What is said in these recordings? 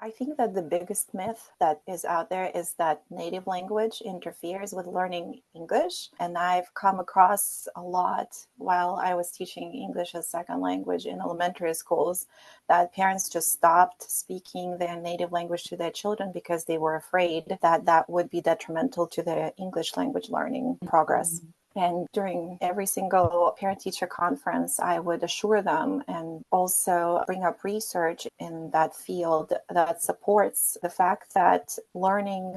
I think that the biggest myth that is out there is that native language interferes with learning English. And I've come across a lot while I was teaching English as second language in elementary schools that parents just stopped speaking their native language to their children because they were afraid that that would be detrimental to their English language learning progress. And during every single parent-teacher conference, I would assure them and also bring up research in that field that supports the fact that learning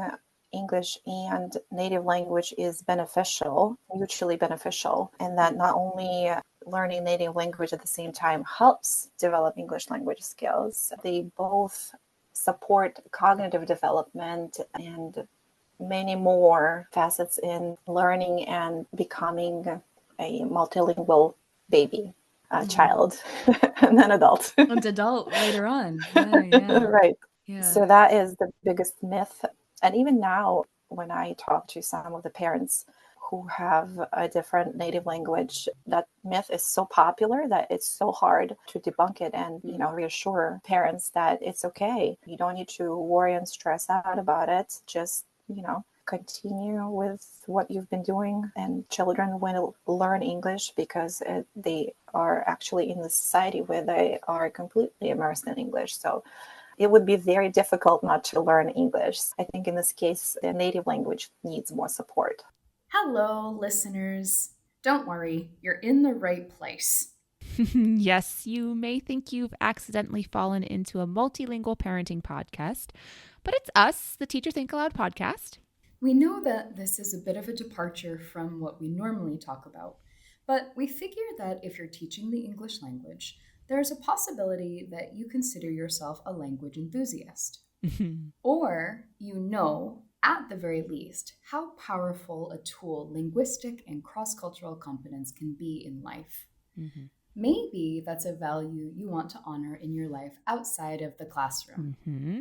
English and native language is beneficial, mutually beneficial, and that not only learning native language at the same time helps develop English language skills, they both support cognitive development and many more facets in learning and becoming a multilingual baby, child, and then adult. And adult later on. Yeah. Right. Yeah. So that is the biggest myth. And even now, when I talk to some of the parents who have a different native language, that myth is so popular that it's so hard to debunk it and, reassure parents that it's okay. You don't need to worry and stress out about it. Just continue with what you've been doing, and children will learn English because they are actually in the society where they are completely immersed in English. So it would be very difficult not to learn English. I think in this case, the native language needs more support. Hello, listeners. Don't worry, you're in the right place. Yes, you may think you've accidentally fallen into a multilingual parenting podcast, but it's us, the Teacher Think-Aloud podcast. We know that this is a bit of a departure from what we normally talk about, but we figure that if you're teaching the English language, there's a possibility that you consider yourself a language enthusiast. Or at the very least, how powerful a tool linguistic and cross-cultural competence can be in life. Mm-hmm. Maybe that's a value you want to honor in your life outside of the classroom. Mm-hmm.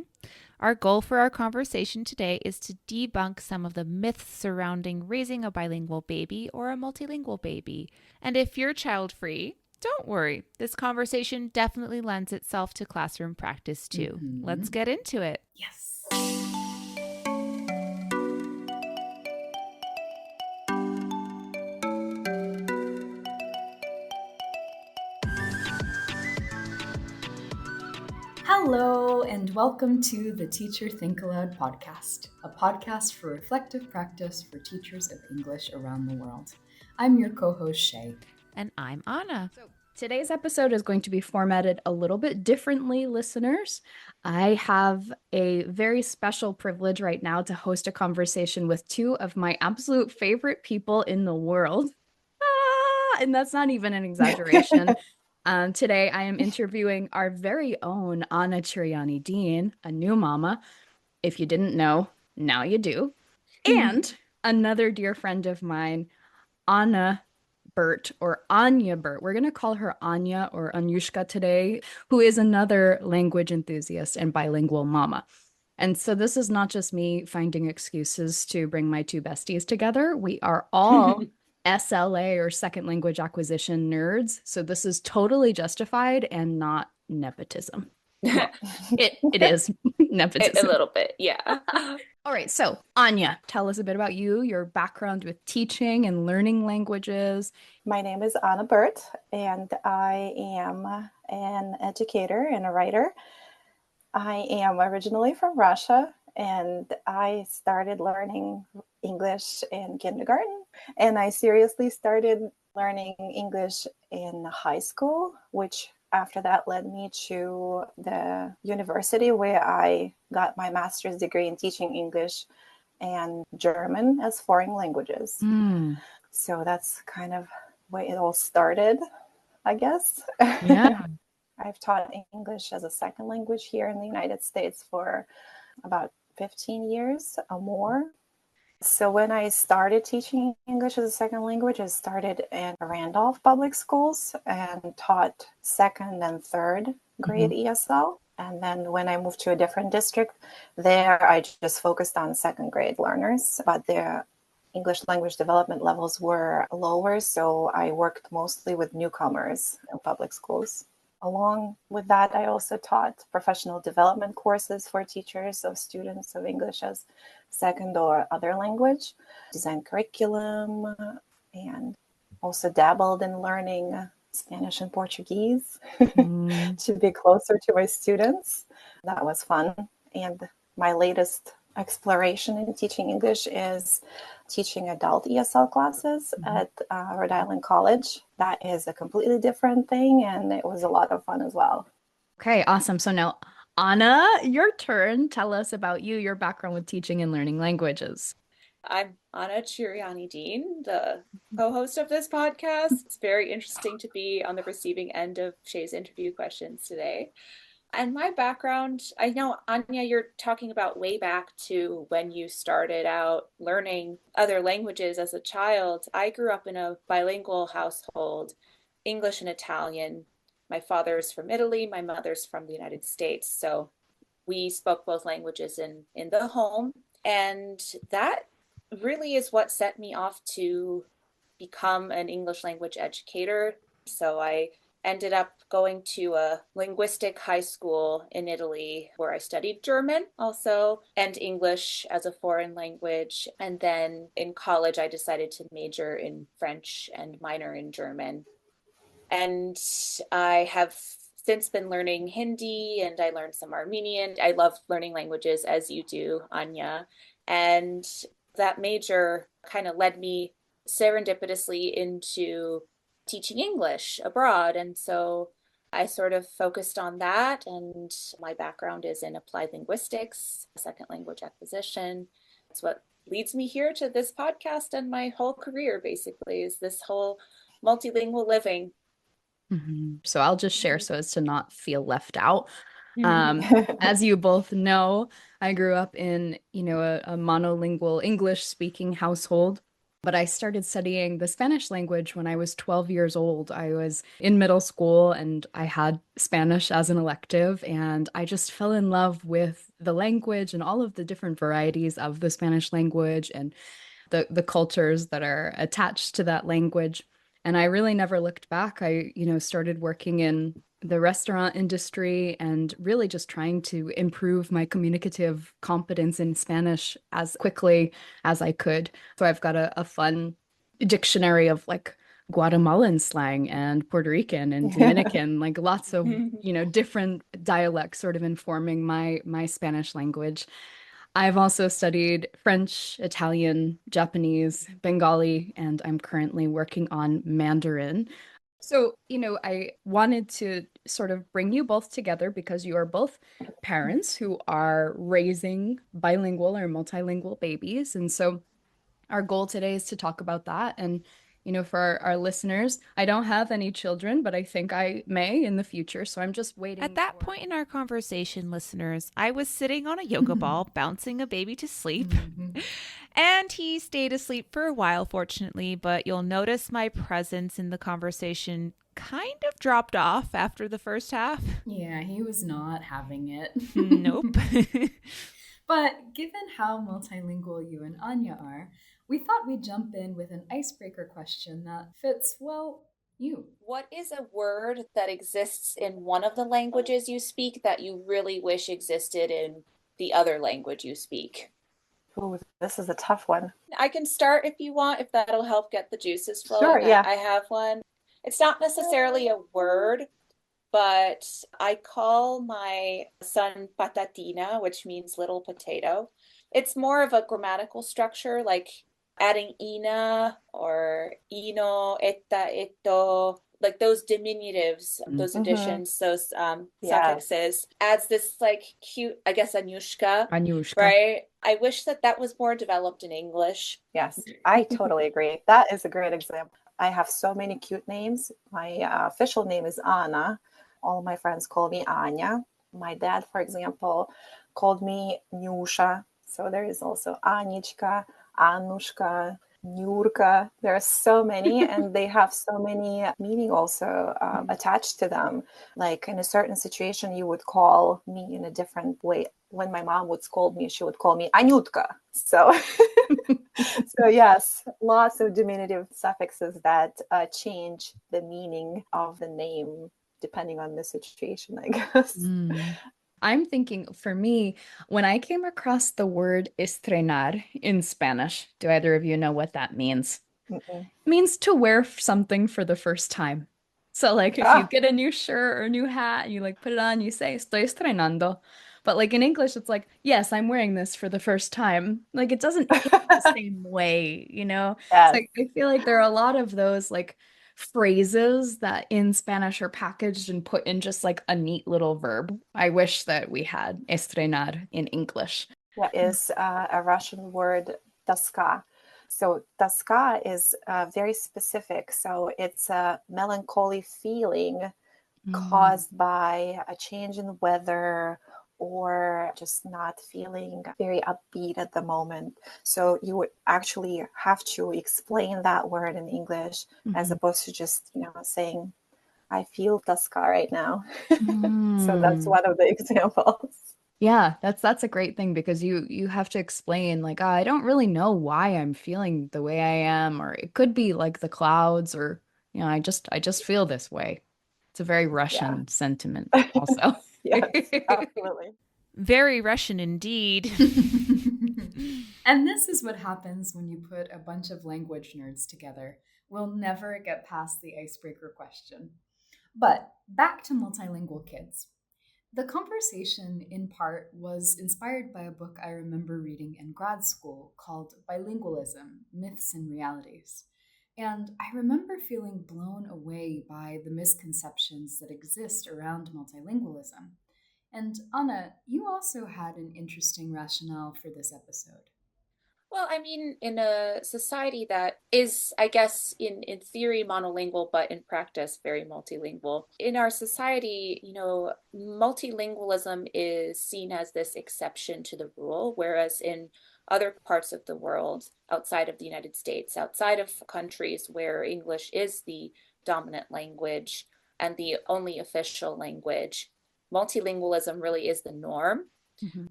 Our goal for our conversation today is to debunk some of the myths surrounding raising a bilingual baby or a multilingual baby. And if you're child-free, don't worry. This conversation definitely lends itself to classroom practice too. Mm-hmm. Let's get into it. Yes. Hello, and welcome to the Teacher Think-Aloud podcast, a podcast for reflective practice for teachers of English around the world. I'm your co-host, Shay. And I'm Anna. So today's episode is going to be formatted a little bit differently, listeners. I have a very special privilege right now to host a conversation with two of my absolute favorite people in the world. And that's not even an exaggeration. Today, I am interviewing our very own Anna Chiriani-Dean, a new mama. If you didn't know, now you do. And another dear friend of mine, Anna Burt, or Anya Burt. We're going to call her Anya or Anyushka today, who is another language enthusiast and bilingual mama. And so this is not just me finding excuses to bring my two besties together. We are all SLA or second language acquisition nerds. So this is totally justified and not nepotism. Well, it is nepotism. A little bit, yeah. All right. So Anya, tell us a bit about you, your background with teaching and learning languages. My name is Anna Burt, and I am an educator and a writer. I am originally from Russia, and I started learning English in kindergarten, and I seriously started learning English in high school, which after that led me to the university where I got my master's degree in teaching English and German as foreign languages. So that's kind of where it all started, I guess. Yeah. I've taught English as a second language here in the United States for about 15 years or more. So when I started teaching English as a second language, I started in Randolph Public Schools and taught second and third grade ESOL. And then when I moved to a different district, there I just focused on second grade learners, but their English language development levels were lower. So I worked mostly with newcomers in public schools. Along with that, I also taught professional development courses for teachers of students of English as second or other language, designed curriculum, and also dabbled in learning Spanish and Portuguese to be closer to my students. That was fun. And my latest exploration in teaching English is teaching adult ESL classes at Rhode Island College. That is a completely different thing, and it was a lot of fun as well. Okay, awesome. So now, Anna, your turn. Tell us about you, your background with teaching and learning languages. I'm Anna Chiriani-Dean, the co-host of this podcast. It's very interesting to be on the receiving end of Shay's interview questions today. And my background, I know, Anya, you're talking about way back to when you started out learning other languages as a child. I grew up in a bilingual household, English and Italian. My father's from Italy, my mother's from the United States. So we spoke both languages in the home. And that really is what set me off to become an English language educator. So I ended up going to a linguistic high school in Italy where I studied German also and English as a foreign language. And then in college, I decided to major in French and minor in German. And I have since been learning Hindi and I learned some Armenian. I love learning languages as you do, Anya. And that major kind of led me serendipitously into teaching English abroad. And so I sort of focused on that. And my background is in applied linguistics, second language acquisition. That's what leads me here to this podcast, and my whole career basically is this whole multilingual living. So I'll just share so as to not feel left out. As you both know, I grew up in, a monolingual English speaking household, but I started studying the Spanish language when I was 12 years old. I was in middle school and I had Spanish as an elective, and I just fell in love with the language and all of the different varieties of the Spanish language and the cultures that are attached to that language. And I really never looked back. I, started working in the restaurant industry and really just trying to improve my communicative competence in Spanish as quickly as I could. So I've got a fun dictionary of like Guatemalan slang and Puerto Rican and Dominican, like lots of, different dialects sort of informing my Spanish language. I've also studied French, Italian, Japanese, Bengali, and I'm currently working on Mandarin. So, I wanted to sort of bring you both together because you are both parents who are raising bilingual or multilingual babies. And so our goal today is to talk about that. And, for our listeners, I don't have any children, but I think I may in the future. So I'm just waiting. At that point in our conversation, listeners, I was sitting on a yoga ball, bouncing a baby to sleep. And he stayed asleep for a while, fortunately, but you'll notice my presence in the conversation kind of dropped off after the first half. Yeah, he was not having it. Nope. But given how multilingual you and Anya are, we thought we'd jump in with an icebreaker question that fits, well, you. What is a word that exists in one of the languages you speak that you really wish existed in the other language you speak? Oh, this is a tough one. I can start if you want, if that'll help get the juices flowing. Sure, yeah. I have one. It's not necessarily a word, but I call my son patatina, which means little potato. It's more of a grammatical structure, like adding ina or ino, etta, etto, like those diminutives, those additions, those suffixes, adds this like cute, I guess, Anyushka, right? I wish that was more developed in English. Yes, I totally agree. That is a great example. I have so many cute names. My official name is Anna. All of my friends call me Anya. My dad, for example, called me Nyusha. So there is also Anichka, Anushka, Nyurka. There are so many, and they have so many meaning also attached to them. Like in a certain situation, you would call me in a different way. When my mom would scold me, she would call me Anyutka. So, so yes, lots of diminutive suffixes that change the meaning of the name. depending on the situation, I guess. I'm thinking for me, when I came across the word estrenar in Spanish, do either of you know what that means? Mm-mm. It means to wear something for the first time. So like if you get a new shirt or a new hat and you like put it on, you say estoy estrenando. But like in English, it's like, yes, I'm wearing this for the first time. Like it doesn't hit the same way, you know? Yes. So I feel like there are a lot of those like phrases that in Spanish are packaged and put in just like a neat little verb. I wish that we had estrenar in English. That is a Russian word, toska. So toska is very specific. So it's a melancholy feeling caused by a change in the weather or just not feeling very upbeat at the moment. So you would actually have to explain that word in English as opposed to just, saying, I feel toska right now. So that's one of the examples. Yeah, that's a great thing because you have to explain like, I don't really know why I'm feeling the way I am, or it could be like the clouds, or I just feel this way. It's a very Russian sentiment also. Yes, absolutely. Very Russian indeed. And this is what happens when you put a bunch of language nerds together. We'll never get past the icebreaker question. But back to multilingual kids. The conversation, in part, was inspired by a book I remember reading in grad school called Bilingualism, Myths and Realities. And I remember feeling blown away by the misconceptions that exist around multilingualism. And Anna, you also had an interesting rationale for this episode. Well, I mean, in a society that is, I guess, in theory monolingual, but in practice very multilingual, in our society, multilingualism is seen as this exception to the rule, whereas in other parts of the world, outside of the United States, outside of countries where English is the dominant language and the only official language, multilingualism really is the norm.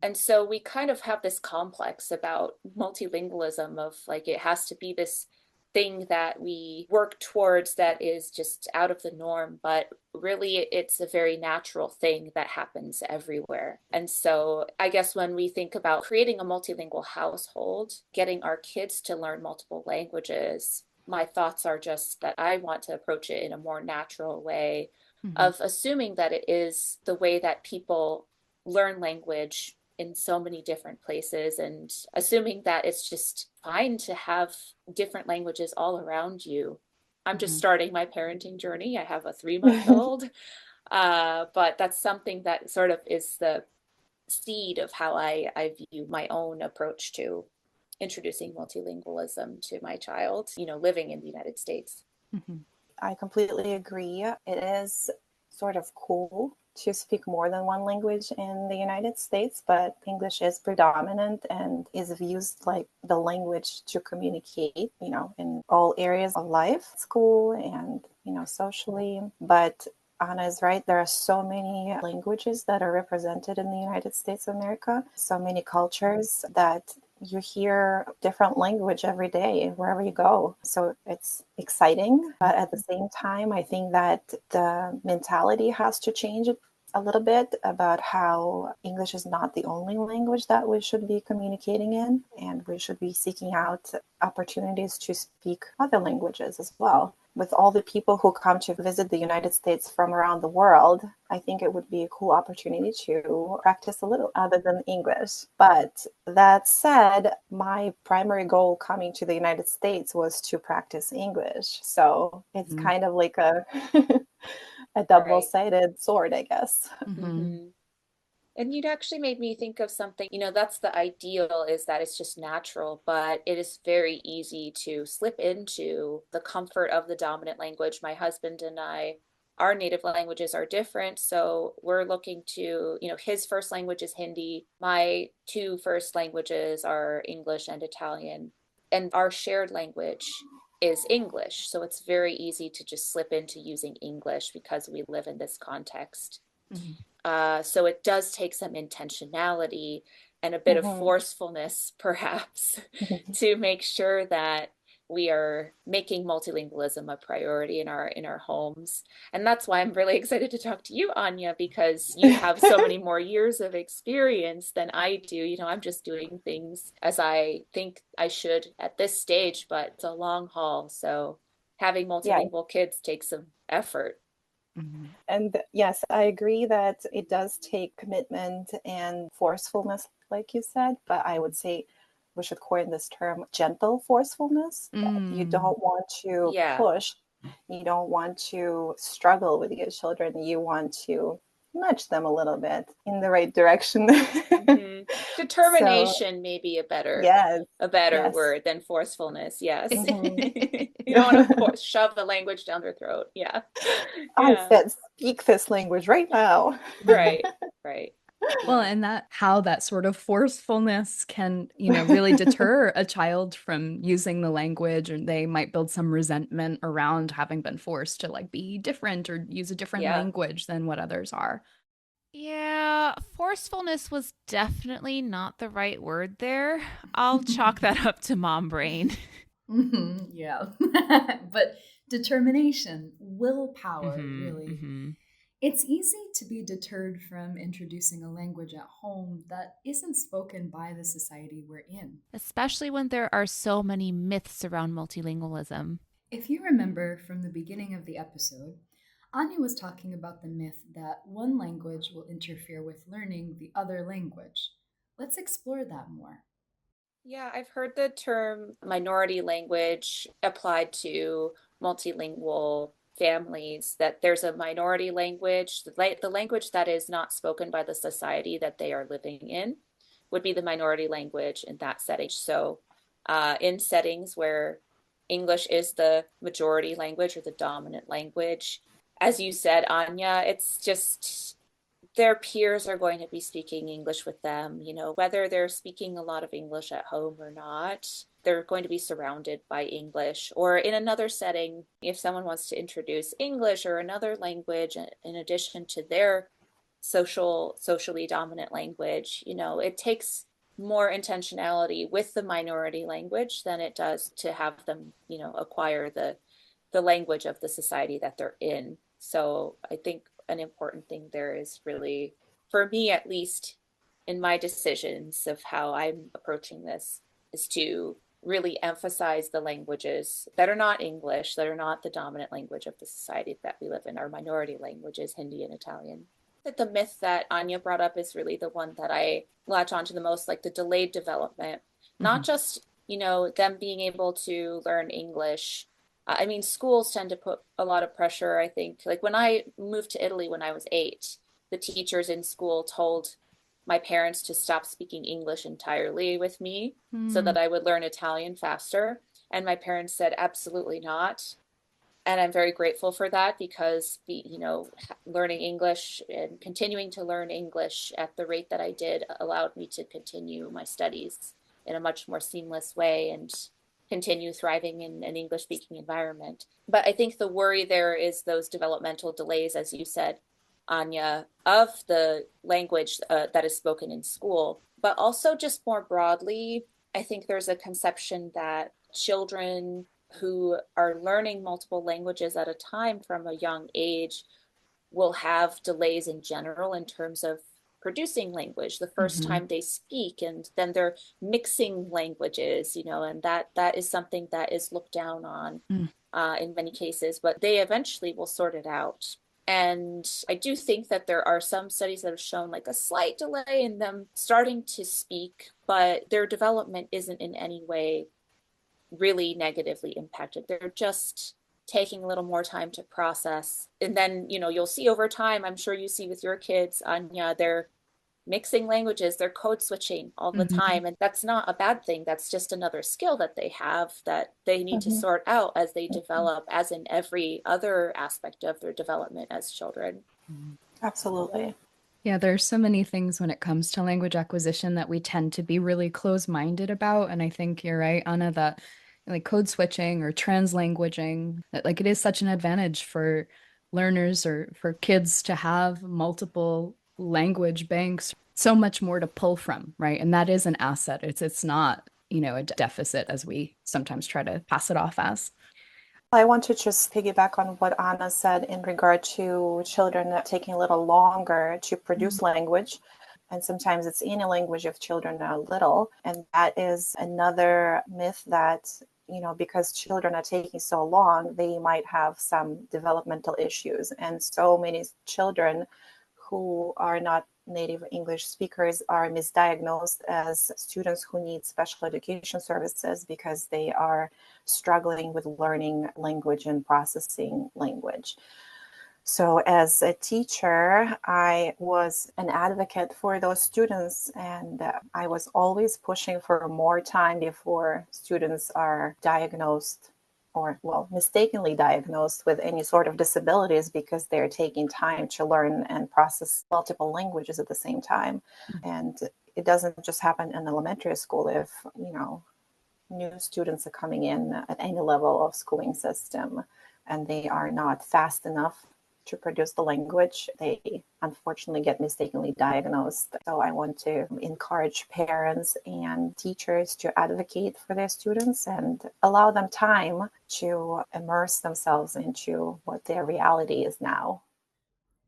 And so we kind of have this complex about multilingualism of like it has to be this thing that we work towards that is just out of the norm, but really it's a very natural thing that happens everywhere. And so I guess when we think about creating a multilingual household, getting our kids to learn multiple languages, my thoughts are just that I want to approach it in a more natural way of assuming that it is the way that people learn language in so many different places and assuming that it's just fine to have different languages all around you. I'm just starting my parenting journey. I have a 3-month-old, but that's something that sort of is the seed of how I view my own approach to introducing multilingualism to my child, living in the United States. I completely agree. It is sort of cool to speak more than one language in the United States, but English is predominant and is used like the language to communicate, in all areas of life, school and, socially. But Anna is right. There are so many languages that are represented in the United States of America, so many cultures that you hear different language every day wherever you go. So it's exciting. But at the same time, I think that the mentality has to change a little bit about how English is not the only language that we should be communicating in, and we should be seeking out opportunities to speak other languages as well. With all the people who come to visit the United States from around the world, I think it would be a cool opportunity to practice a little other than English. But that said, my primary goal coming to the United States was to practice English. So it's kind of like a double-sided sword, I guess. And you'd actually made me think of something, that's the ideal, is that it's just natural, but it is very easy to slip into the comfort of the dominant language. My husband and I, our native languages are different. So we're looking to, his first language is Hindi. My 2 first languages are English and Italian. And our shared language is English. So it's very easy to just slip into using English because we live in this context. So it does take some intentionality and a bit of forcefulness, perhaps, to make sure that we are making multilingualism a priority in our homes. And that's why I'm really excited to talk to you, Anya, because you have so many more years of experience than I do. You know, I'm just doing things as I think I should at this stage, but it's a long haul. So having multilingual kids takes some effort. And yes, I agree that it does take commitment and forcefulness, like you said, but I would say we should coin this term gentle forcefulness. You don't want to push, you don't want to struggle with your children, you want to nudge them a little bit in the right direction. Determination may be a better word than forcefulness. Yes. You don't want to shove the language down their throat. I said speak this language right now. Right. Well, and how that sort of forcefulness can, really deter a child from using the language, or they might build some resentment around having been forced to like be different or use a different language than what others are. Yeah, forcefulness was definitely not the right word there. I'll chalk that up to mom brain. Yeah. But determination, willpower, really. It's easy to be deterred from introducing a language at home that isn't spoken by the society we're in. Especially when there are so many myths around multilingualism. If you remember from the beginning of the episode, Anya was talking about the myth that one language will interfere with learning the other language. Let's explore that more. Yeah, I've heard the term minority language applied to multilingual families, that there's a minority language, the language that is not spoken by the society that they are living in would be the minority language in that setting. So in settings where English is the majority language or the dominant language, as you said, Anya, it's just their peers are going to be speaking English with them, whether they're speaking a lot of English at home or not, they're going to be surrounded by English. Or in another setting, if someone wants to introduce English or another language in addition to their socially dominant language, it takes more intentionality with the minority language than it does to have them, acquire the language of the society that they're in. So I think an important thing there is really, for me at least, in my decisions of how I'm approaching this, is to really emphasize the languages that are not English, that are not the dominant language of the society that we live in, our minority languages, Hindi and Italian. That the myth that Anya brought up is really the one that I latch onto the most, like the delayed development, not just, them being able to learn English. I mean, schools tend to put a lot of pressure, I think. Like when I moved to Italy when I was 8, the teachers in school told my parents to stop speaking English entirely with me so that I would learn Italian faster. And my parents said, absolutely not. And I'm very grateful for that, because, learning English and continuing to learn English at the rate that I did allowed me to continue my studies in a much more seamless way and continue thriving in an English-speaking environment. But I think the worry there is those developmental delays, as you said, Anya, of the language that is spoken in school. But also just more broadly, I think there's a conception that children who are learning multiple languages at a time from a young age will have delays in general in terms of producing language the first time they speak, and then they're mixing languages, and that is something that is looked down on in many cases, but they eventually will sort it out. And I do think that there are some studies that have shown like a slight delay in them starting to speak, but their development isn't in any way really negatively impacted. They're just taking a little more time to process. And then, you'll see over time, I'm sure you see with your kids, Anya, they're mixing languages, they're code switching all the time. And that's not a bad thing. That's just another skill that they have that they need to sort out as they develop, as in every other aspect of their development as children. Absolutely. Yeah, there's so many things when it comes to language acquisition that we tend to be really close-minded about. And I think you're right, Anna, that like code switching or translanguaging, that like it is such an advantage for learners or for kids to have multiple language banks, so much more to pull from, right? And that is an asset. It's not a deficit as we sometimes try to pass it off as. I want to just piggyback on what Anna said in regard to children taking a little longer to produce language. And sometimes it's any language if children are little. And that is another myth that, because children are taking so long, they might have some developmental issues. And so many children who are not native English speakers are misdiagnosed as students who need special education services because they are struggling with learning language and processing language. So as a teacher, I was an advocate for those students, and I was always pushing for more time before students are diagnosed or, mistakenly diagnosed with any sort of disabilities because they're taking time to learn and process multiple languages at the same time. And it doesn't just happen in elementary school. If, new students are coming in at any level of schooling system and they are not fast enough to produce the language, they unfortunately get mistakenly diagnosed. So I want to encourage parents and teachers to advocate for their students and allow them time to immerse themselves into what their reality is now.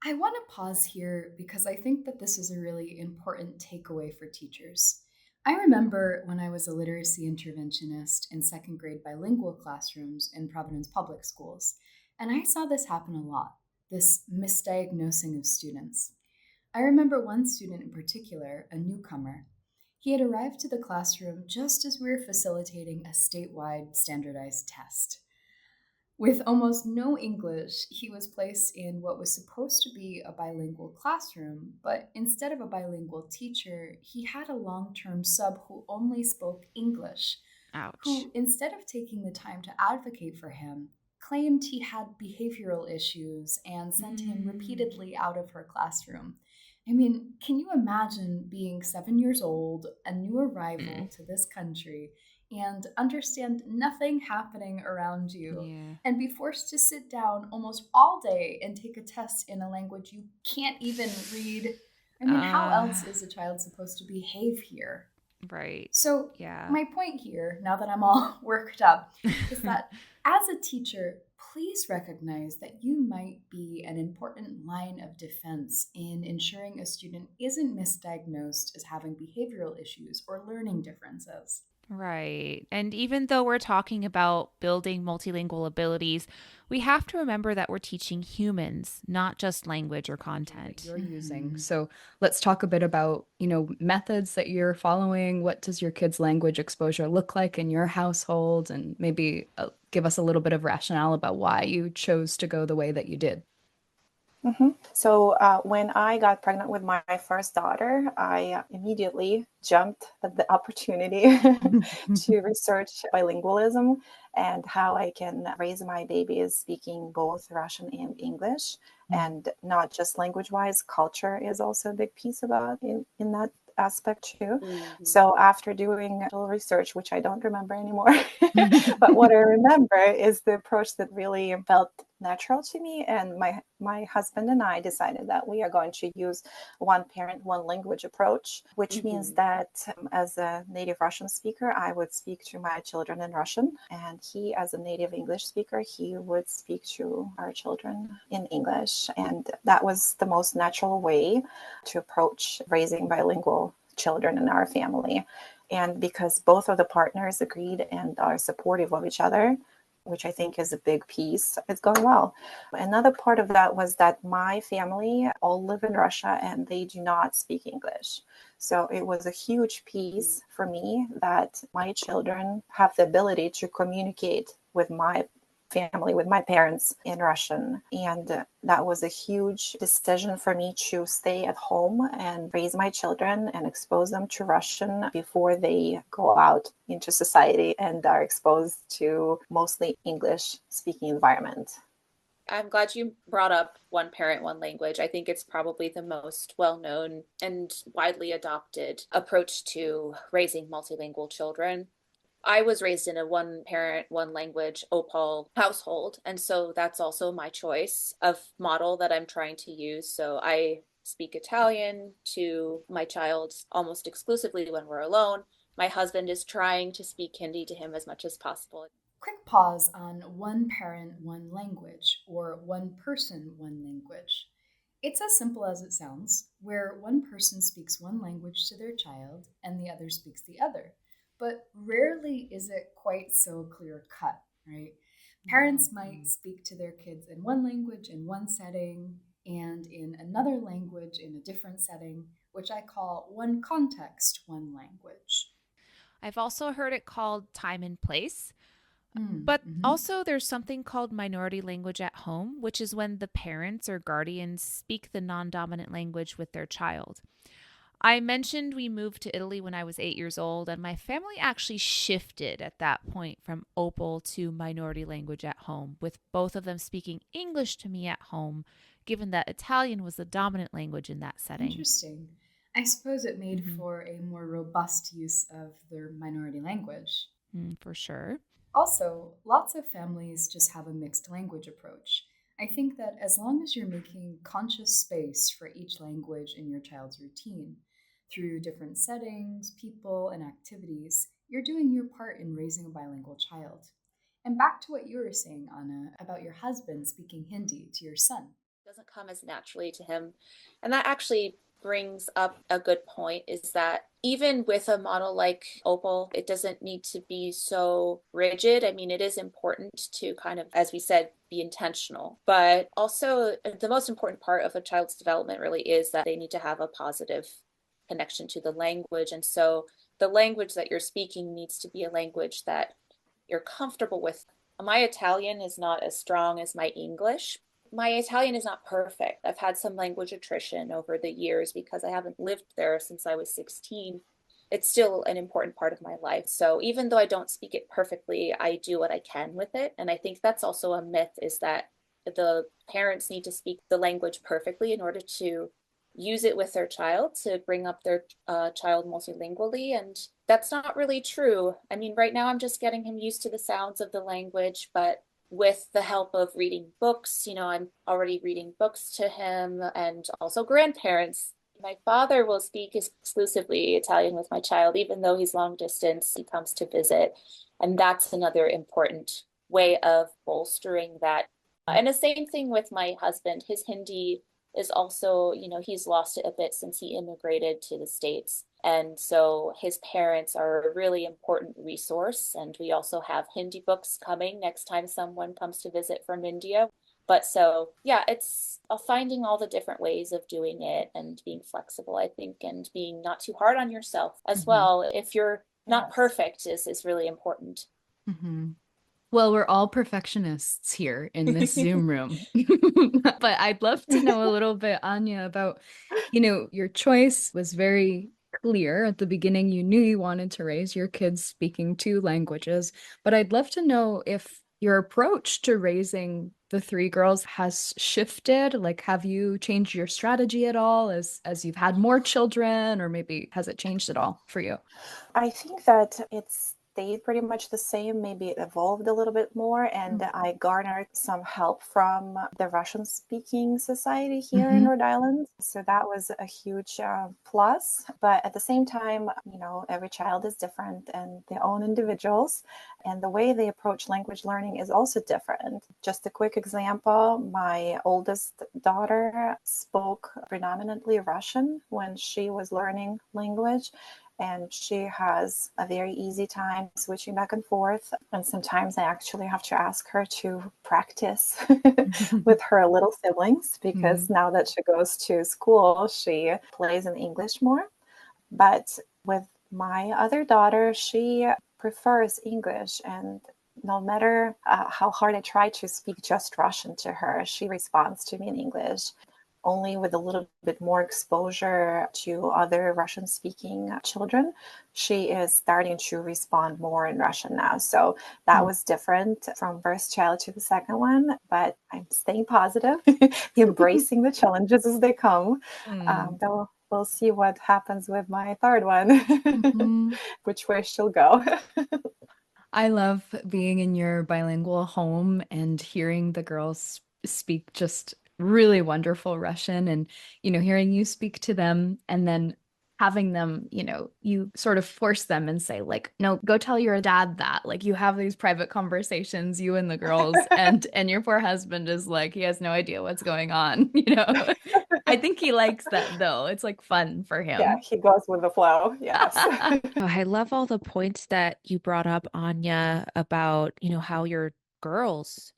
I want to pause here because I think that this is a really important takeaway for teachers. I remember when I was a literacy interventionist in second grade bilingual classrooms in Providence public schools, and I saw this happen a lot. This misdiagnosing of students. I remember one student in particular, a newcomer. He had arrived to the classroom just as we were facilitating a statewide standardized test. With almost no English, he was placed in what was supposed to be a bilingual classroom, but instead of a bilingual teacher, he had a long-term sub who only spoke English. Ouch. Who, instead of taking the time to advocate for him, claimed he had behavioral issues and sent him repeatedly out of her classroom. I mean, can you imagine being 7 years old, a new arrival to this country, and understand nothing happening around you, and be forced to sit down almost all day and take a test in a language you can't even read? I mean, how else is a child supposed to behave here? Right. So my point here, now that I'm all worked up, is that as a teacher, please recognize that you might be an important line of defense in ensuring a student isn't misdiagnosed as having behavioral issues or learning differences. Right. And even though we're talking about building multilingual abilities, we have to remember that we're teaching humans, not just language or content. You're using. So let's talk a bit about, methods that you're following. What does your kids' language exposure look like in your household? And maybe give us a little bit of rationale about why you chose to go the way that you did. So when I got pregnant with my first daughter, I immediately jumped at the opportunity to research bilingualism and how I can raise my babies speaking both Russian and English. And not just language-wise, culture is also a big piece about in that aspect too. So after doing a little research, which I don't remember anymore, but what I remember is the approach that really felt natural to me. And my husband and I decided that we are going to use one parent, one language approach, which means that as a native Russian speaker, I would speak to my children in Russian. And he, as a native English speaker, he would speak to our children in English. And that was the most natural way to approach raising bilingual children in our family. And because both of the partners agreed and are supportive of each other, which I think is a big piece, it's going well. Another part of that was that my family all live in Russia and they do not speak English. So it was a huge piece for me that my children have the ability to communicate with my family, with my parents in Russian. And that was a huge decision for me to stay at home and raise my children and expose them to Russian before they go out into society and are exposed to mostly English speaking environment. I'm glad you brought up one parent, one language. I think it's probably the most well-known and widely adopted approach to raising multilingual children. I was raised in a one parent, one language OPAL household. And so that's also my choice of model that I'm trying to use. So I speak Italian to my child almost exclusively when we're alone. my husband is trying to speak Hindi to him as much as possible. Quick pause on one parent, one language, or one person, one language. It's as simple as it sounds, where one person speaks one language to their child and the other speaks the other. But rarely is it quite so clear cut, right? Parents might speak to their kids in one language in one setting and in another language in a different setting, which I call one context, one language. I've also heard it called time and place. But also, there's something called minority language at home, which is when the parents or guardians speak the non dominant language with their child. I mentioned we moved to Italy when I was 8 years old, and my family actually shifted at that point from Opal to minority language at home, with both of them speaking English to me at home, given that Italian was the dominant language in that setting. Interesting. I suppose it made for a more robust use of their minority language. For sure. Also, lots of families just have a mixed language approach. I think that as long as you're making conscious space for each language in your child's routine, through different settings, people, and activities, you're doing your part in raising a bilingual child. And back to what you were saying, Anna, about your husband speaking Hindi to your son. It doesn't come as naturally to him. And that actually brings up a good point, is that even with a model like Opal, it doesn't need to be so rigid. I mean, it is important to kind of, as we said, be intentional. But also, the most important part of a child's development really is that they need to have a positive connection to the language. And so the language that you're speaking needs to be a language that you're comfortable with. My Italian is not as strong as my English. My Italian is not perfect. I've had some language attrition over the years because I haven't lived there since I was 16. It's still an important part of my life. So even though I don't speak it perfectly, I do what I can with it. And I think that's also a myth, is that the parents need to speak the language perfectly in order to use it with their child, to bring up their child multilingually. And that's not really true. I mean, right now I'm just getting him used to the sounds of the language, but with the help of reading books, I'm already reading books to him, and also grandparents. My father will speak exclusively Italian with my child, even though he's long distance, he comes to visit. And that's another important way of bolstering that. And the same thing with my husband. His Hindi is also, he's lost it a bit since he immigrated to the States. And so his parents are a really important resource. And we also have Hindi books coming next time someone comes to visit from India. But so, yeah, it's finding all the different ways of doing it and being flexible, I think, and being not too hard on yourself as well. If you're not perfect is really important. Well, we're all perfectionists here in this Zoom room. But I'd love to know a little bit, Anya, about, your choice was very clear at the beginning. You knew you wanted to raise your kids speaking 2 languages, but I'd love to know if your approach to raising the 3 girls has shifted. Like, have you changed your strategy at all as you've had more children, or maybe has it changed at all for you? I think that it's stayed pretty much the same. Maybe it evolved a little bit more, and I garnered some help from the Russian-speaking society here in Rhode Island. So that was a huge plus. But at the same time, every child is different and their own individuals, and the way they approach language learning is also different. Just a quick example, my oldest daughter spoke predominantly Russian when she was learning language. And she has a very easy time switching back and forth. And sometimes I actually have to ask her to practice with her little siblings, because now that she goes to school, she plays in English more. But with my other daughter, she prefers English. And no matter how hard I try to speak just Russian to her, she responds to me in English. Only with a little bit more exposure to other Russian-speaking children, she is starting to respond more in Russian now. So that was different from first child to the second one, but I'm staying positive, embracing the challenges as they come. Though we'll see what happens with my third one, which way she'll go. I love being in your bilingual home and hearing the girls speak just really wonderful Russian, and hearing you speak to them, and then having them, you sort of force them and say like, no, go tell your dad that. Like you have these private conversations, you and the girls, and your poor husband is like, he has no idea what's going on, I think he likes that though. It's like fun for him. Yeah, he goes with the flow. Yes. Oh, I love all the points that you brought up, Anya, about, how your girls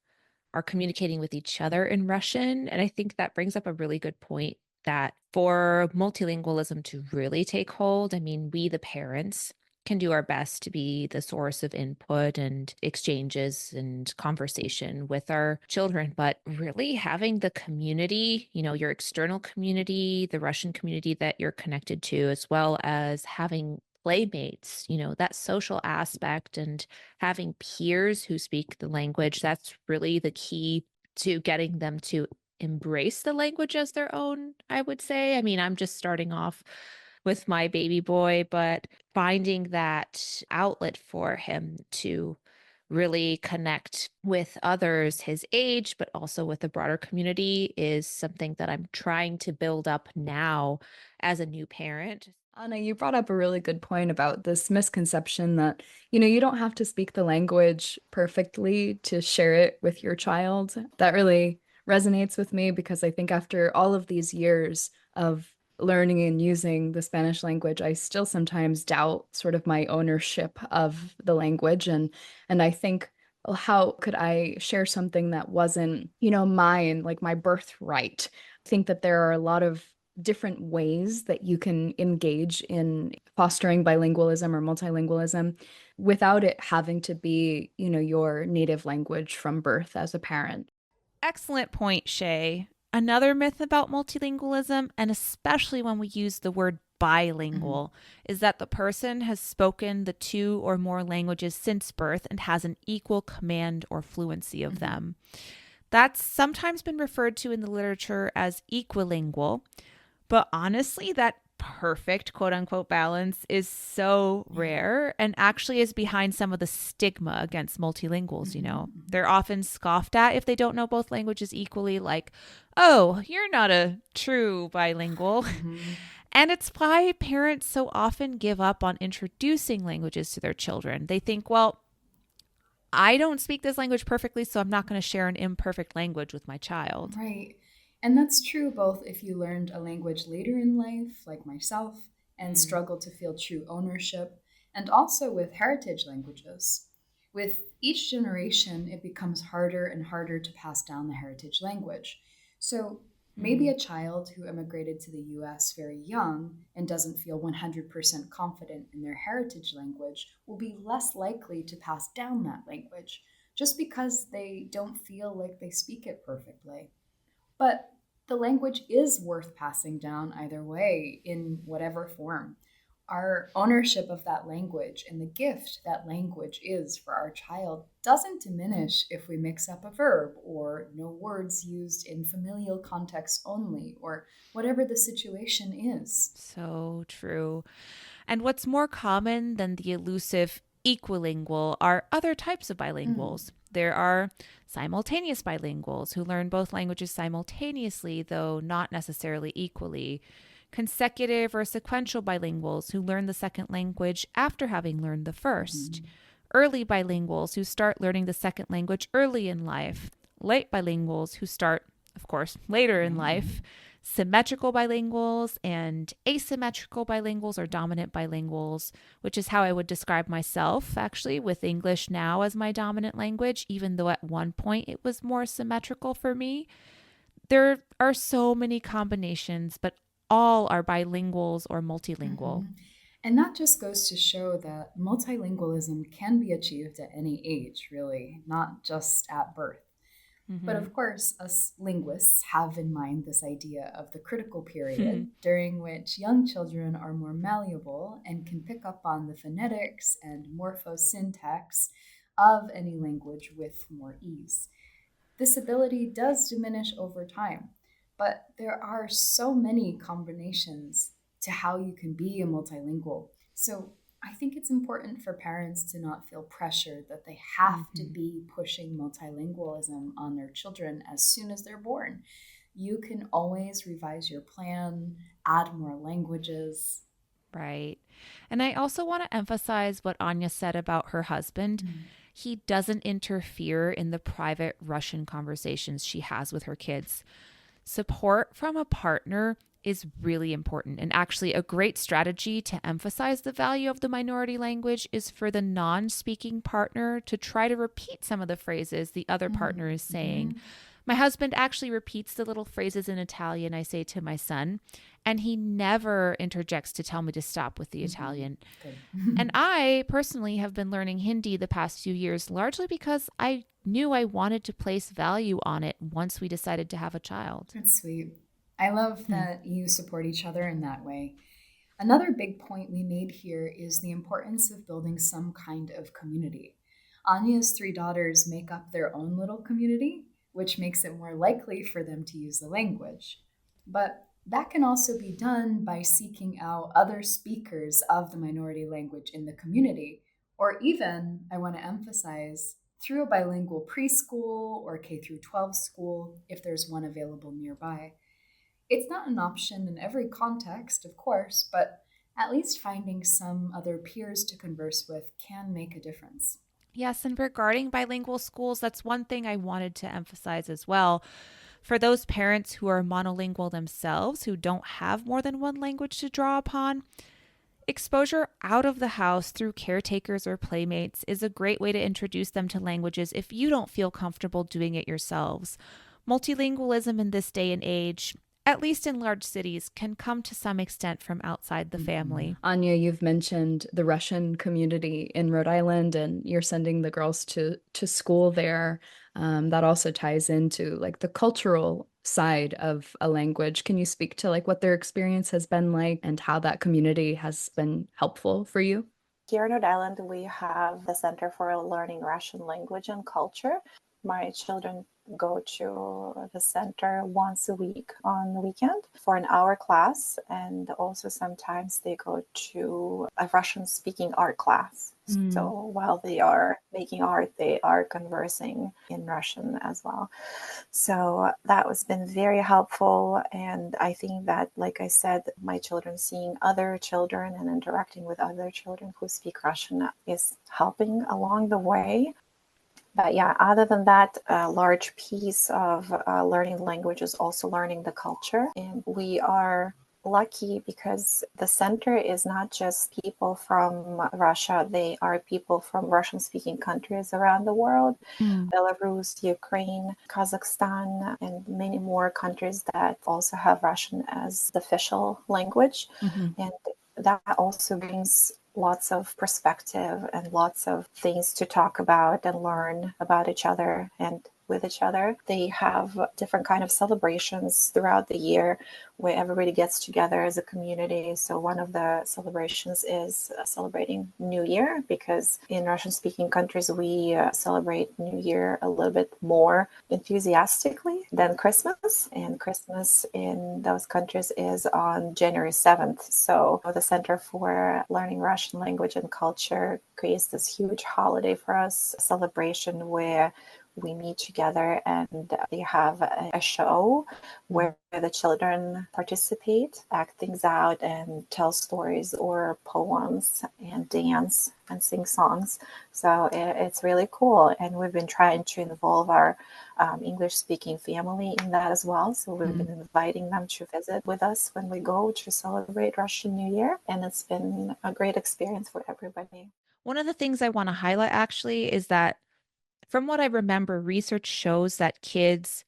are communicating with each other in Russian. And I think that brings up a really good point that for multilingualism to really take hold, I mean, we, the parents, can do our best to be the source of input and exchanges and conversation with our children. But really having the community, your external community, the Russian community that you're connected to, as well as having playmates, that social aspect and having peers who speak the language, that's really the key to getting them to embrace the language as their own, I would say. I mean, I'm just starting off with my baby boy, but finding that outlet for him to really connect with others his age, but also with the broader community is something that I'm trying to build up now as a new parent. Anna, you brought up a really good point about this misconception that, you don't have to speak the language perfectly to share it with your child. That really resonates with me because I think after all of these years of learning and using the Spanish language, I still sometimes doubt sort of my ownership of the language. And I think, well, how could I share something that wasn't, mine, like my birthright? I think that there are a lot of different ways that you can engage in fostering bilingualism or multilingualism without it having to be, your native language from birth as a parent. Excellent point, Shay. Another myth about multilingualism, and especially when we use the word bilingual, is that the person has spoken the 2 or more languages since birth and has an equal command or fluency of them. That's sometimes been referred to in the literature as equilingual, but honestly, that perfect quote unquote balance is so rare and actually is behind some of the stigma against multilinguals. They're often scoffed at if they don't know both languages equally, like, oh, you're not a true bilingual. And it's why parents so often give up on introducing languages to their children. They think, well, I don't speak this language perfectly, so I'm not going to share an imperfect language with my child. Right. And that's true both if you learned a language later in life, like myself, and struggle to feel true ownership, and also with heritage languages. With each generation, it becomes harder and harder to pass down the heritage language. So maybe a child who immigrated to the US very young and doesn't feel 100% confident in their heritage language will be less likely to pass down that language just because they don't feel like they speak it perfectly. But the language is worth passing down either way, in whatever form. Our ownership of that language and the gift that language is for our child doesn't diminish if we mix up a verb or no words used in familial context only, or whatever the situation is. So true. And what's more common than the elusive equilingual are other types of bilinguals. There are simultaneous bilinguals who learn both languages simultaneously, though not necessarily equally. Consecutive or sequential bilinguals who learn the second language after having learned the first. Early bilinguals who start learning the second language early in life. Late bilinguals who start, of course, later in life. Symmetrical bilinguals and asymmetrical bilinguals or dominant bilinguals, which is how I would describe myself, actually, with English now as my dominant language, even though at one point it was more symmetrical for me. There are so many combinations, but all are bilinguals or multilingual. And that just goes to show that multilingualism can be achieved at any age, really, not just at birth. But of course, us linguists have in mind this idea of the critical period during which young children are more malleable and can pick up on the phonetics and morphosyntax of any language with more ease. This ability does diminish over time, but there are so many combinations to how you can be a multilingual. So I think it's important for parents to not feel pressured that they have to be pushing multilingualism on their children as soon as they're born. You can always revise your plan, add more languages. Right. And I also want to emphasize what Anya said about her husband. He doesn't interfere in the private Russian conversations she has with her kids. Support from a partner is really important. And actually, a great strategy to emphasize the value of the minority language is for the non-speaking partner to try to repeat some of the phrases the other partner is saying. My husband actually repeats the little phrases in Italian I say to my son, and he never interjects to tell me to stop with the Italian. And I personally have been learning Hindi the past few years, largely because I knew I wanted to place value on it once we decided to have a child. That's sweet. I love that you support each other in that way. Another big point we made here is the importance of building some kind of community. Anya's 3 daughters make up their own little community, which makes it more likely for them to use the language. But that can also be done by seeking out other speakers of the minority language in the community, or even, I want to emphasize, through a bilingual preschool or K through 12 school, if there's one available nearby. It's not an option in every context, of course, but at least finding some other peers to converse with can make a difference. Yes, and regarding bilingual schools, that's one thing I wanted to emphasize as well. For those parents who are monolingual themselves, who don't have more than one language to draw upon, exposure out of the house through caretakers or playmates is a great way to introduce them to languages if you don't feel comfortable doing it yourselves. Multilingualism in this day and age, at least in large cities, can come to some extent from outside the family. Anya, you've mentioned the Russian community in Rhode Island, and you're sending the girls to school there. That also ties into like the cultural side of a language. Can you speak to like what their experience has been like and how that community has been helpful for you? Here in Rhode Island, we have the Center for Learning Russian Language and Culture. My children go to the center once a week on the weekend for an hour class, and also sometimes they go to a Russian speaking art class. So while they are making art, they are conversing in Russian as well. So that has been very helpful. And I think that, like I said, my children seeing other children and interacting with other children who speak Russian is helping along the way. But yeah, other than that, a large piece of learning the language is also learning the culture. And we are lucky because the center is not just people from Russia. They are people from Russian-speaking countries around the world, Belarus, Ukraine, Kazakhstan, and many more countries that also have Russian as the official language. And that also brings lots of perspective and lots of things to talk about and learn about each other and with each other. They have different kind of celebrations throughout the year where everybody gets together as a community. So one of the celebrations is celebrating New Year, because in Russian-speaking countries, we celebrate New Year a little bit more enthusiastically than Christmas. And Christmas in those countries is on January 7th. So the Center for Learning Russian Language and Culture creates this huge holiday for us, a celebration where we meet together and they have a show where the children participate, act things out, and tell stories or poems and dance and sing songs. So it's really cool. And we've been trying to involve our English-speaking family in that as well. So we've been inviting them to visit with us when we go to celebrate Russian New Year. And it's been a great experience for everybody. One of the things I want to highlight actually is that from what I remember, research shows that kids,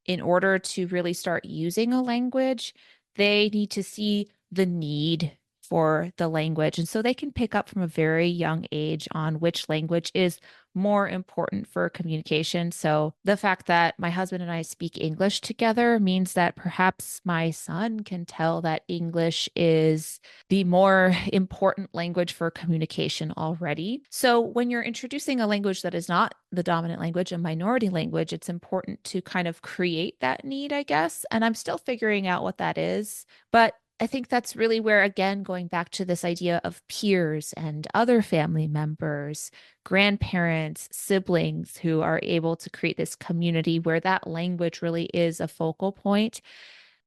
in order to really start using a language, they need to see the need for the language. And so they can pick up from a very young age on which language is more important for communication. So the fact that my husband and I speak English together means that perhaps my son can tell that English is the more important language for communication already. So when you're introducing a language that is not the dominant language, a minority language, it's important to kind of create that need, I guess. And I'm still figuring out what that is. But I think that's really where, again, going back to this idea of peers and other family members, grandparents, siblings who are able to create this community where that language really is a focal point.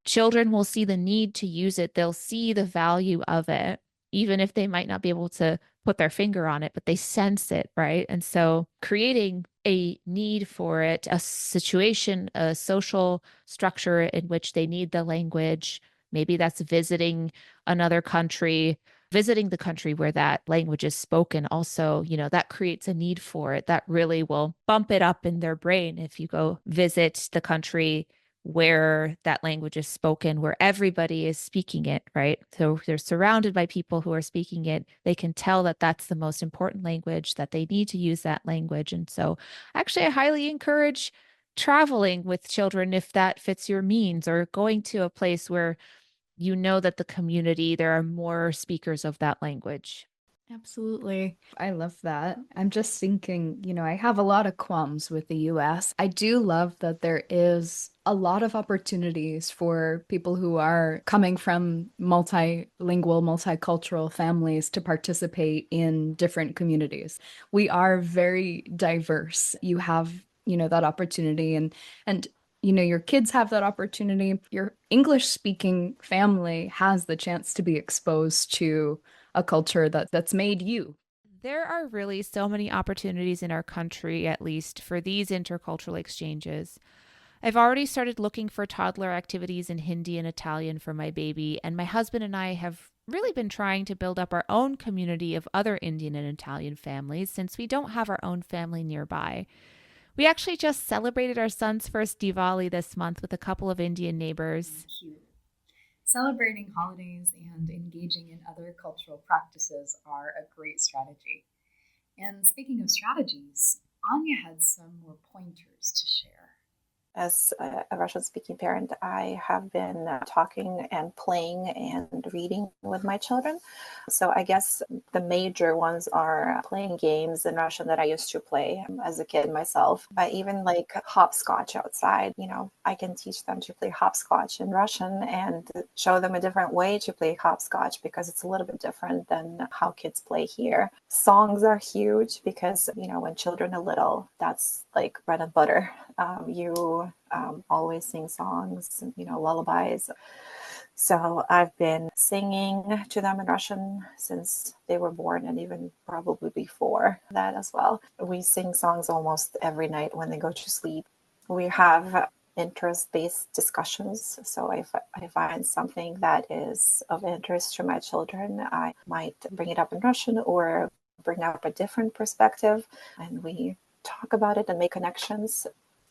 Children will see the need to use it. They'll see the value of it. even if they might not be able to put their finger on it, but they sense it, right? And so creating a need for it, a situation, a social structure in which they need the language, maybe that's visiting another country, visiting the country where that language is spoken also, that creates a need for it. That really will bump it up in their brain if you go visit the country where that language is spoken, where everybody is speaking it, right? So they're surrounded by people who are speaking it. They can tell that that's the most important language, that they need to use that language. And so actually, I highly encourage traveling with children if that fits your means, or going to a place where you know that the community, there are more speakers of that language. Absolutely. I love that. I'm just thinking, I have a lot of qualms with the US. I do love that there is a lot of opportunities for people who are coming from multilingual, multicultural families to participate in different communities. We are very diverse. You have, that opportunity, and your kids have that opportunity. Your English speaking family has the chance to be exposed to a culture that's made you. There are really so many opportunities in our country, at least, for these intercultural exchanges. I've already started looking for toddler activities in Hindi and Italian for my baby, and my husband and I have really been trying to build up our own community of other Indian and Italian families since we don't have our own family nearby. We actually just celebrated our son's first Diwali this month with a couple of Indian neighbors. Cute. Celebrating holidays and engaging in other cultural practices are a great strategy. And speaking of strategies, Anya had some more pointers to share. As a Russian-speaking parent, I have been talking and playing and reading with my children. So I guess the major ones are playing games in Russian that I used to play as a kid myself. But even like hopscotch outside, I can teach them to play hopscotch in Russian and show them a different way to play hopscotch, because it's a little bit different than how kids play here. Songs are huge because, when children are little, that's like bread and butter. You always sing songs, lullabies. So I've been singing to them in Russian since they were born, and even probably before that as well. We sing songs almost every night when they go to sleep. We have interest-based discussions. So if I find something that is of interest to my children, I might bring it up in Russian or bring up a different perspective, and we talk about it and make connections.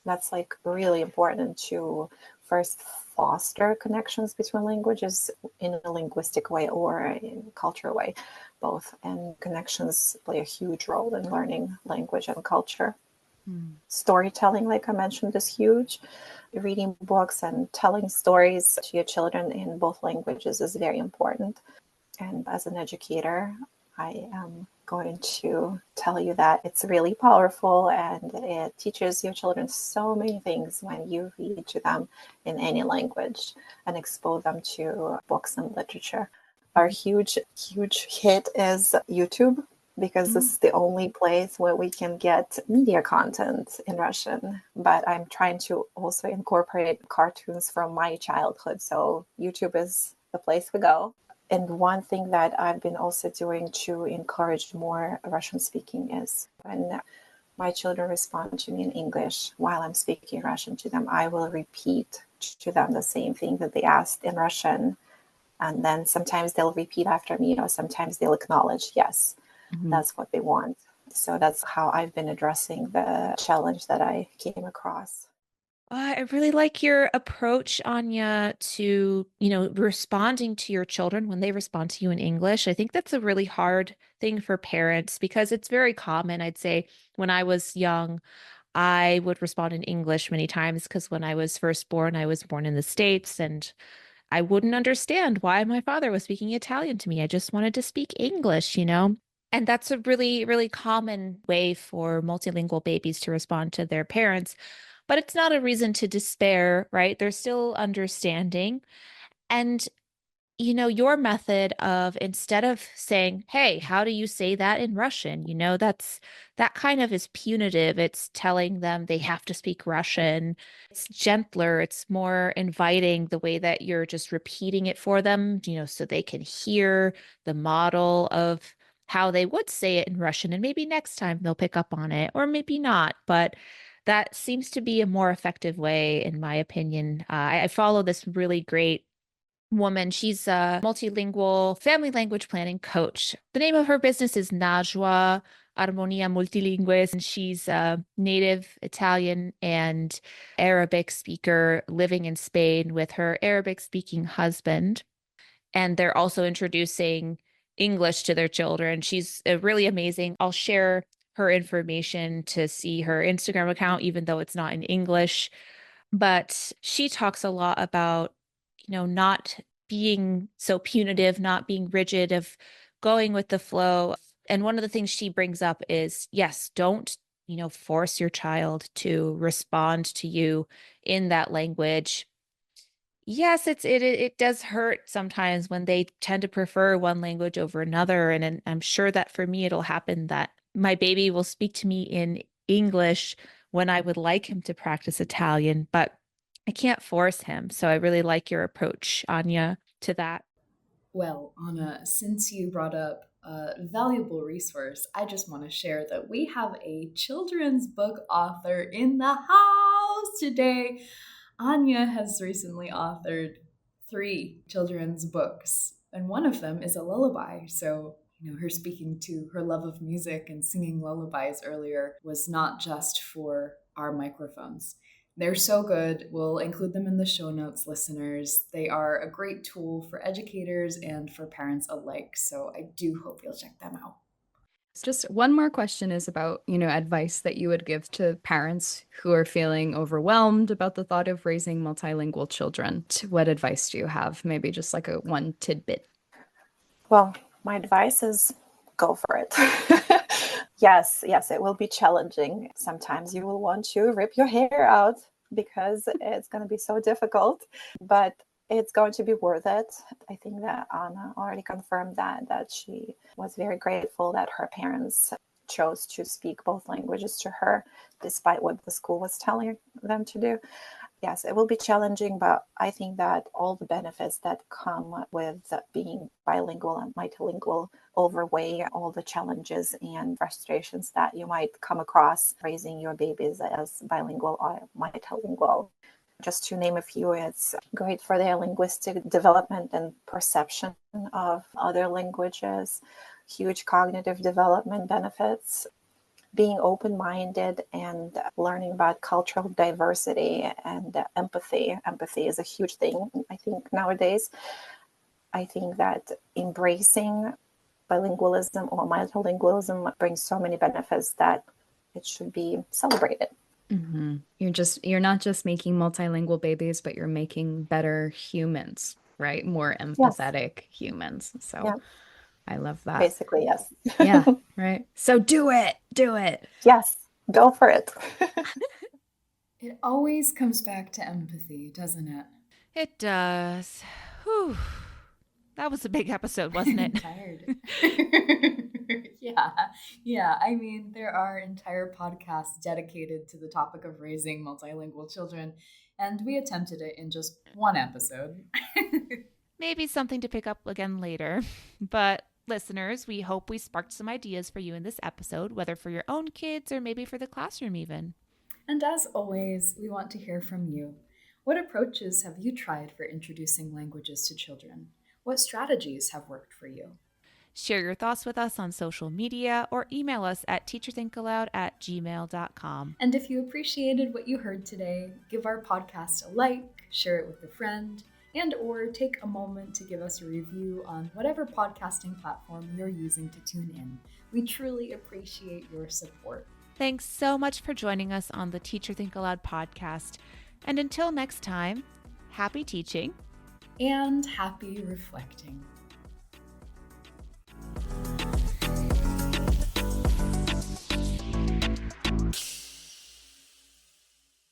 That's like really important to first foster connections between languages in a linguistic way or in a cultural way, both. And connections play a huge role in learning language and culture. Storytelling, like I mentioned, is huge. Reading books and telling stories to your children in both languages is very important. And as an educator, I am going to tell you that it's really powerful, and it teaches your children so many things when you read to them in any language and expose them to books and literature. Our huge hit is YouTube, because this is the only place where we can get media content in Russian. But I'm trying to also incorporate cartoons from my childhood. So YouTube is the place we go. And one thing that I've been also doing to encourage more Russian speaking is when my children respond to me in English while I'm speaking Russian to them, I will repeat to them the same thing that they asked in Russian. And then sometimes they'll repeat after me, or sometimes they'll acknowledge, yes, that's what they want. So that's how I've been addressing the challenge that I came across. I really like your approach, Anya, to, responding to your children when they respond to you in English. I think that's a really hard thing for parents, because it's very common. I'd say when I was young, I would respond in English many times, because when I was first born, I was born in the States, and I wouldn't understand why my father was speaking Italian to me. I just wanted to speak English, And that's a really, really common way for multilingual babies to respond to their parents. But it's not a reason to despair, right? They're still understanding. And your method of, instead of saying, hey, how do you say that in Russian? That kind of is punitive. It's telling them they have to speak Russian. It's gentler. It's more inviting, the way that you're just repeating it for them, so they can hear the model of how they would say it in Russian. And maybe next time they'll pick up on it, or maybe not. But that seems to be a more effective way, in my opinion. I follow this really great woman. She's a multilingual family language planning coach. The name of her business is Najwa Armonia Multilingues, and she's a native Italian and Arabic speaker living in Spain with her Arabic speaking husband. And they're also introducing English to their children. She's really amazing. I'll share her information to see her Instagram account, even though it's not in English. But she talks a lot about not being so punitive, not being rigid, of going with the flow. And one of the things she brings up is, yes, don't, force your child to respond to you in that language. Yes, it does hurt sometimes when they tend to prefer one language over another. And I'm sure that for me, it'll happen that my baby will speak to me in English when I would like him to practice Italian, but I can't force him. So I really like your approach, Anya, to that. Well, Anna, since you brought up a valuable resource, I just want to share that we have a children's book author in the house today. Anya has recently authored 3 children's books, and one of them is a lullaby. So, her speaking to her love of music and singing lullabies earlier was not just for our microphones. They're so good. We'll include them in the show notes, listeners. They are a great tool for educators and for parents alike. So I do hope you'll check them out. Just one more question is about, advice that you would give to parents who are feeling overwhelmed about the thought of raising multilingual children. What advice do you have? Maybe just like one tidbit. Well, my advice is go for it. Yes, it will be challenging. Sometimes you will want to rip your hair out because it's going to be so difficult, but it's going to be worth it. I think that Anna already confirmed that she was very grateful that her parents chose to speak both languages to her, despite what the school was telling them to do. Yes, it will be challenging, but I think that all the benefits that come with being bilingual and multilingual outweigh all the challenges and frustrations that you might come across raising your babies as bilingual or multilingual. Just to name a few, it's great for their linguistic development and perception of other languages, huge cognitive development benefits, being open-minded and learning about cultural diversity and empathy. Empathy is a huge thing, I think, nowadays. I think that embracing bilingualism or multilingualism brings so many benefits that it should be celebrated. Mm-hmm. You're not just making multilingual babies, but you're making better humans, right? More empathetic humans. So yeah. I love that. Basically, yes. Yeah, right. So do it. Yes, go for it. It always comes back to empathy, doesn't it? It does. Whew. That was a big episode, wasn't it? I'm tired. Yeah. I mean, there are entire podcasts dedicated to the topic of raising multilingual children, and we attempted it in just one episode. Maybe something to pick up again later. But listeners, we hope we sparked some ideas for you in this episode, whether for your own kids or maybe for the classroom even. And as always, we want to hear from you. What approaches have you tried for introducing languages to children? What strategies have worked for you? Share your thoughts with us on social media or email us at teacherthinkaloud@gmail.com. And if you appreciated what you heard today, give our podcast a like, share it with a friend, and or take a moment to give us a review on whatever podcasting platform you're using to tune in. We truly appreciate your support. Thanks so much for joining us on the Teacher Think Aloud podcast. And until next time, happy teaching and happy reflecting.